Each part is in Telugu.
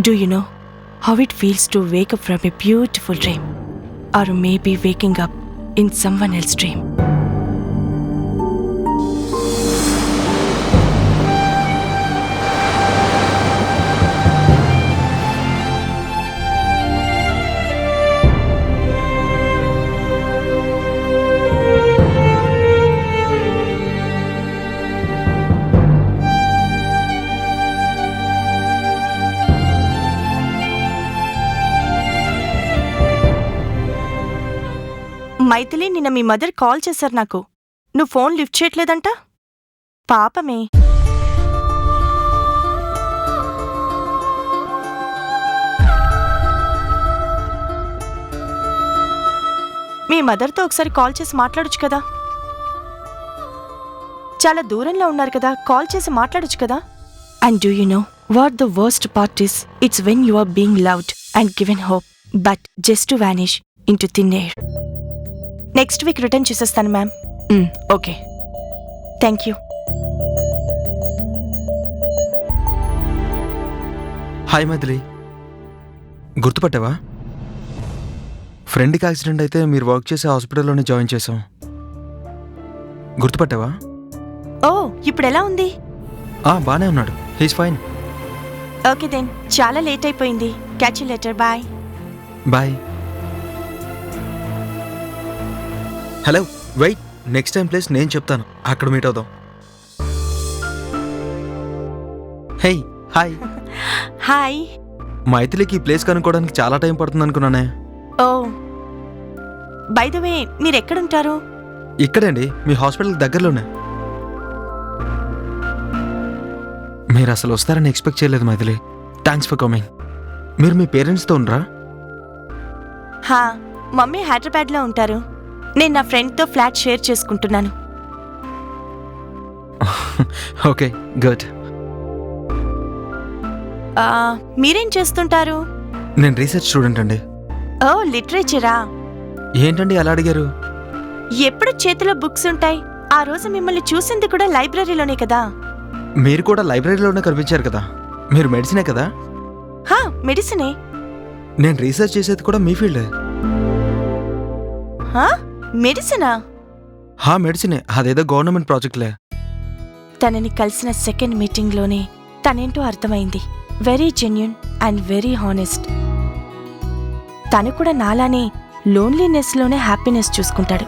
Do you know how it feels to wake up from a beautiful dream? Or maybe waking up in someone else's dream? Maithili, నిన్న మీ మదర్ కాల్ చేశారు నాకు. నువ్వు ఫోన్ లిఫ్ట్ చేయట్లేదంట. పాపమే. మీ మదర్తో ఒకసారి కాల్ చేసి మాట్లాడొచ్చు కదా. చాలా దూరంలో ఉన్నారు కదా, కాల్ చేసి మాట్లాడొచ్చు కదా. And do you know what the worst part is? It's when you are being loved and given hope, but just to vanish into thin air. Next week return చేసేస్తాను ma'am. Okay, thank you. Hi Maithili, గుర్తుపట్టావా? ఫ్రెండ్కి యాక్సిడెంట్ అయితే మీరు వర్క్ చేసే హాస్పిటల్లోనే జాయిన్ చేసాం. గుర్తుపట్టావా? ఓ, ఇప్పుడు ఎలా ఉంది? బానే ఉన్నాడు, హీస్ ఫైన్. ఓకే దెన్, చాలా లేట్ అయిపోయింది. Catch you later. Bye. Bye. Hello, wait, next time place నేను చెప్తాను, అక్కడ మీట్ అవుదాం. హే, హాయ్. హాయ్. మైథిలికి ఈ ప్లేస్ కనుక్కోవడానికి చాలా టైం పడుతుంది అనుకున్నానే. ఓ, బై ద వే, మీరు ఎక్కడుంటారు? ఇక్కడండి, మీ హాస్పిటల్ దగ్గరలోనే. మీరు అసలు వస్తారని ఎక్స్పెక్ట్ చేయలేదు మైథిలి. Thanks for coming. మీరు మీ పేరెంట్స్తో ఉండరా? హా, మమ్మీ హైదరాబాద్లో ఉంటారు. నేను నా ఫ్రెండ్తో ఫ్లాట్ షేర్ చేసుకుంటున్నాను. Okay, good. మీరేం చేస్తుంటారు? నేను రీసెర్చ్ స్టూడెంట్ అండి. ఓ, లిటరేచరా? ఏంటండి అలా అడిగారు? ఎప్పుడు చేతిలో బుక్స్ ఉంటాయి. ఆ రోజు మిమ్మల్ని చూసింది కూడా లైబ్రరీలోనే కదా. మీరు కూడా లైబ్రరీలోనే కనిపించారు కదా. మీరు మెడిసినే కదా? హా, మెడిసినే. నేను రీసెర్చ్ చేసేది కూడా మీ ఫీల్డే. మెడిసినా? మెడిసినే, అదేదో గవర్నమెంట్ ప్రాజెక్ట్లే. తనని కలిసిన సెకండ్ మీటింగ్లోనే తనేంటో అర్థమైంది. Very genuine and very honest. తను కూడా నాలానే లోన్లీనెస్లోనే హ్యాపీనెస్ చూసుకుంటాడు.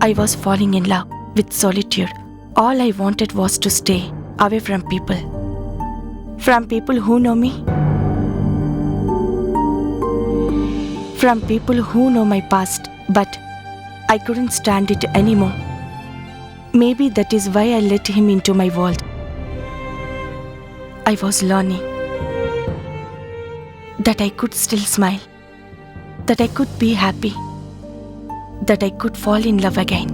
I was falling in love with solitude. All I wanted was to stay away from people who know me, from people who know my past, but I couldn't stand it anymore. Maybe that is why I let him into my world. I was learning that I could still smile, that I could be happy, that I could fall in love again.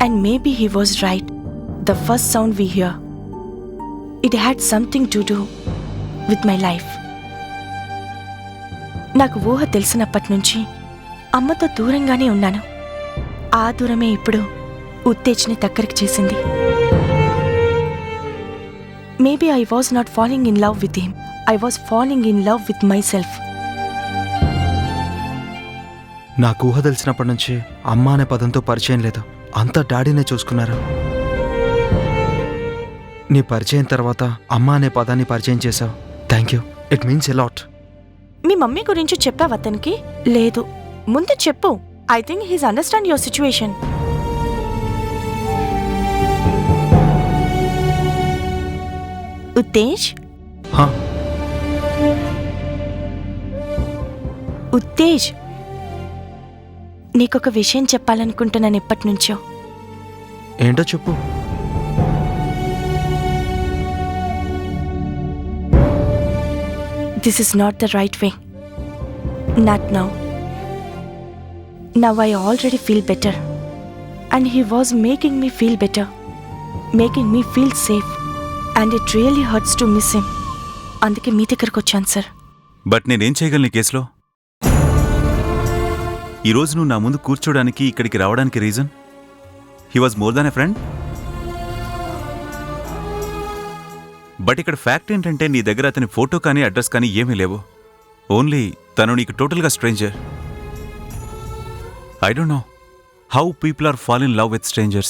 And maybe he was right. The first sound we hear, it had something to do with my life. నాకు ఊహ తెలిసినప్పటి నుంచి అమ్మతో దూరంగానే ఉన్నాను. ఆ దూరమే ఇప్పుడు ఉత్తేజ్ని దగ్గరికి చేసింది. Maybe I was not falling in love with him. I was falling in love with myself. నాకు ఊహ తెలిసినప్పటి నుంచి అమ్మ అనే పదంతో పరిచయం లేదు. అంతా డాడీనే చూసుకున్నారు. నీ పరిచయం తర్వాత అమ్మ అనే పదాన్ని పరిచయం చేశావు. Thank you, it means a lot. Me mummy గురించి చెప్పావు అతనికి? లేదు, ముందు చెప్పు. I think he's understand your situation. Uttej, Uttej, నీకొక విషయం చెప్పాలనుకుంటున్నాను ఎప్పటినుంచో. ఏంటో చెప్పు. This is not the right way. Not now. Now I already feel better. And he was making me feel better, making me feel safe, and it really hurts to miss him. అందుకే మీ దగ్గరకు వచ్చాను సార్. బట్ నేనేం చేయగలను ఈ కేసులో? ఈరోజు నువ్వు నా ముందు కూర్చోడానికి, ఇక్కడికి రావడానికి reason he was more than a friend. But ఇక్కడ ఫ్యాక్ట్ ఏంటంటే నీ దగ్గర అతని ఫోటో కానీ అడ్రస్ కానీ ఏమీ లేవు. ఓన్లీ తను నీకు టోటల్గా stranger. I don't know how people are fall in love with strangers.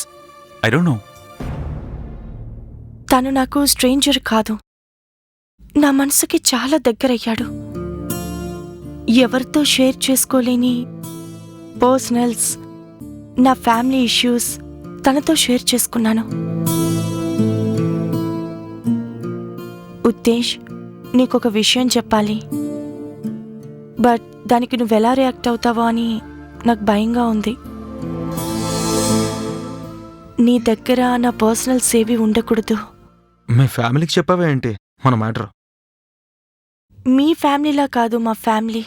I don't know. తను నాకు స్ట్రేంజర్ కాదు, నా మనసుకి చాలా దగ్గరయ్యాడు. ఎవరితో షేర్ చేసుకోలేని పర్సనల్స్, నా ఫ్యామిలీ ఇష్యూస్ తనతో షేర్ చేసుకున్నాను. ఉత్తేజ్, నీకొక విషయం చెప్పాలి, బట్ దానికి నువ్వెలా రియాక్ట్ అవుతావో అని నాకు భయంగా ఉంది. నీ దగ్గర నా పర్సనల్స్ ఏవి ఉండకూడదు. మీ ఫ్యామిలీకి చెప్పావా ఏంటి మన మ్యాటర్? మీ ఫ్యామిలీలా కాదు, మా ఫ్యామిలీ.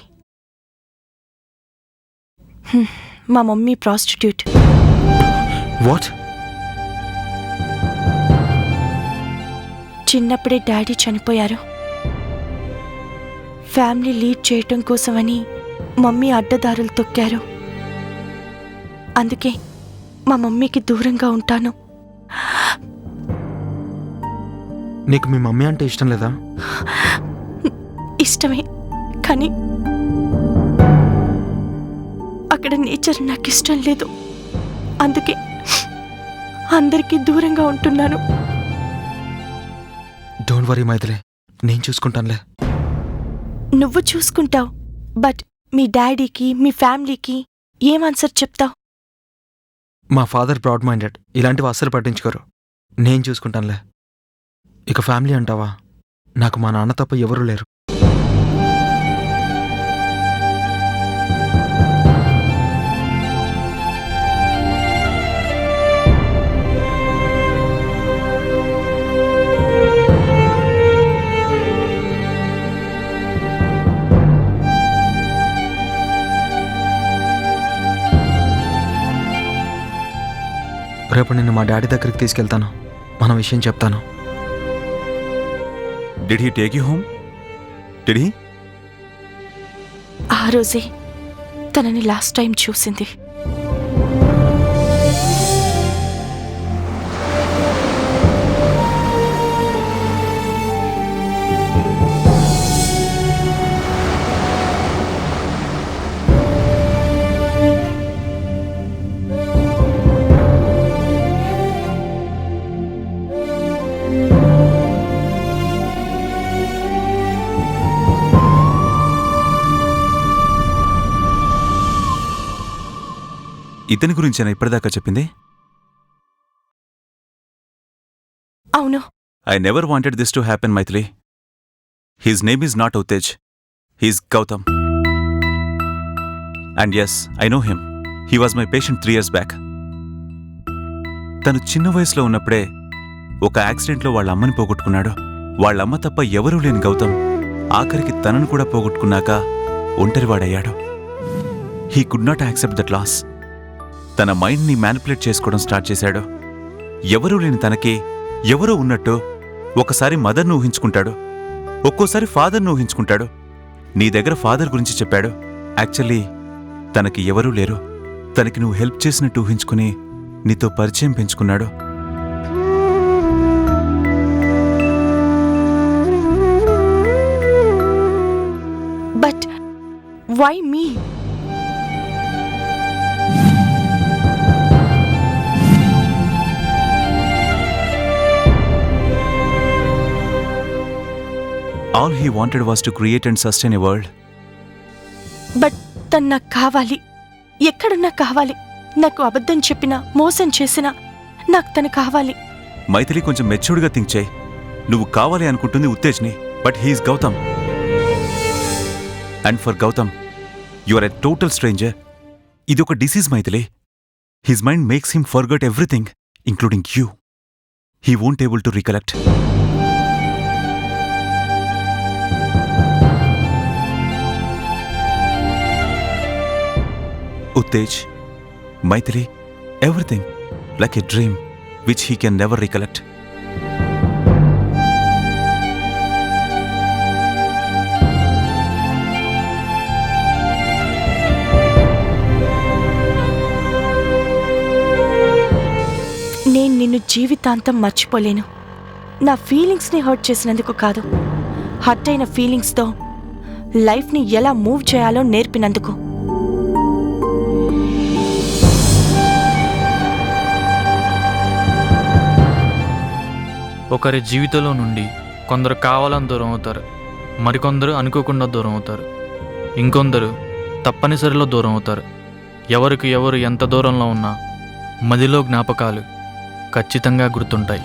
మా మమ్మీ ప్రాస్టిట్యూట్. వాట్? చిన్నప్పుడే డాడీ చనిపోయారు. ఫ్యామిలీ లీడ్ చేయటం కోసమని మమ్మీ అడ్డదారులు తొక్కారు. అందుకే మా మమ్మీకి దూరంగా ఉంటాను. నీకు మీ మమ్మీ అంటే ఇష్టం లేదా? ఇష్టమే, కానీ అక్కడ నేచర్ నాకు ఇష్టం లేదు. అందుకే అందరికీ దూరంగా ఉంటున్నాను. డోంట్ వరీ మైథిలి, నేను చూసుకుంటానులే. నువ్వు చూసుకుంటావు, బట్ మీ డాడీకి, మీ ఫ్యామిలీకి ఏం ఆన్సర్ చెప్తావు? మా ఫాదర్ బ్రాడ్ మైండెడ్, ఇలాంటివి అస్సలు పట్టించుకోరు. నేను చూసుకుంటానులే. ఇక ఫ్యామిలీ అంటావా, నాకు మా నాన్న తప్ప ఎవరూ లేరు. రేపు నిన్ను మా డాడీ దగ్గరికి తీసుకెళ్తాను, మన విషయం చెప్తాను. Did he take you home? Did he? ఆ రోజే తనని లాస్ట్ టైం చూసింది. ఇతని గురించేనా ఇప్పటిదాకా చెప్పింది? అవును. I never wanted this to happen, Maithili. His name is not Uttej. He's Gautam. And yes, I know him. He was my patient 3 years back. తను చిన్న వయసులో ఉన్నప్పుడే ఒక యాక్సిడెంట్లో వాళ్ళ అమ్మని పోగొట్టుకున్నాడు. వాళ్ళమ్మ తప్ప ఎవరూ లేని గౌతమ్ ఆఖరికి తనను కూడా పోగొట్టుకున్నాక ఒంటరివాడయ్యాడు. He could not accept that loss. తన మైండ్ని మ్యానిపులేట్ చేసుకోవడం స్టార్ట్ చేశాడు. ఎవరూ లేని తనకి ఎవరో ఉన్నట్టు ఒకసారి మదర్ను ఊహించుకుంటాడు, ఒక్కోసారి ఫాదర్ను ఊహించుకుంటాడు. నీ దగ్గర ఫాదర్ గురించి చెప్పాడు. యాక్చువల్లీ తనకి ఎవరూ లేరు. తనకి నువ్వు హెల్ప్ చేసినట్టు ఊహించుకుని నీతో పరిచయం పెంచుకున్నాడు. But why me? All he wanted was to create and sustain a world. But తను నాకు కావాలి, ఎక్కడున్నా కావాలి. నాకు అబద్ధం చెప్పినా, మోసం చేసినా నాకు తను కావాలి. మైథిలి, కొంచెం మెచ్యూర్డ్గా థింక్ చేయి. నువ్వు కావాలి అనుకుంటుంది ఉత్తేజ్ని, but he is Gautham. And for Gautham you are a total stranger. ఇది ఒక disease Maithili. His mind makes him forget everything, including you. He won't able to recollect. Tej, Maithili, everything like a dream which he can never recollect. నేను నిన్ను జీవితాంతం మర్చిపోలేను. నా ఫీలింగ్స్ని హర్ట్ చేసినందుకు కాదు, హర్ట్ అయిన ఫీలింగ్స్తో లైఫ్ని ఎలా మూవ్ చేయాలో నేర్పినందుకు. ఒకరి జీవితంలో నుండి కొందరు కావాలని దూరం అవుతారు, మరికొందరు అనుకోకుండా దూరం అవుతారు, ఇంకొందరు తప్పనిసరిలో దూరం అవుతారు. ఎవరికి ఎవరు ఎంత దూరంలో ఉన్నా మదిలో జ్ఞాపకాలు ఖచ్చితంగా గుర్తుంటాయి.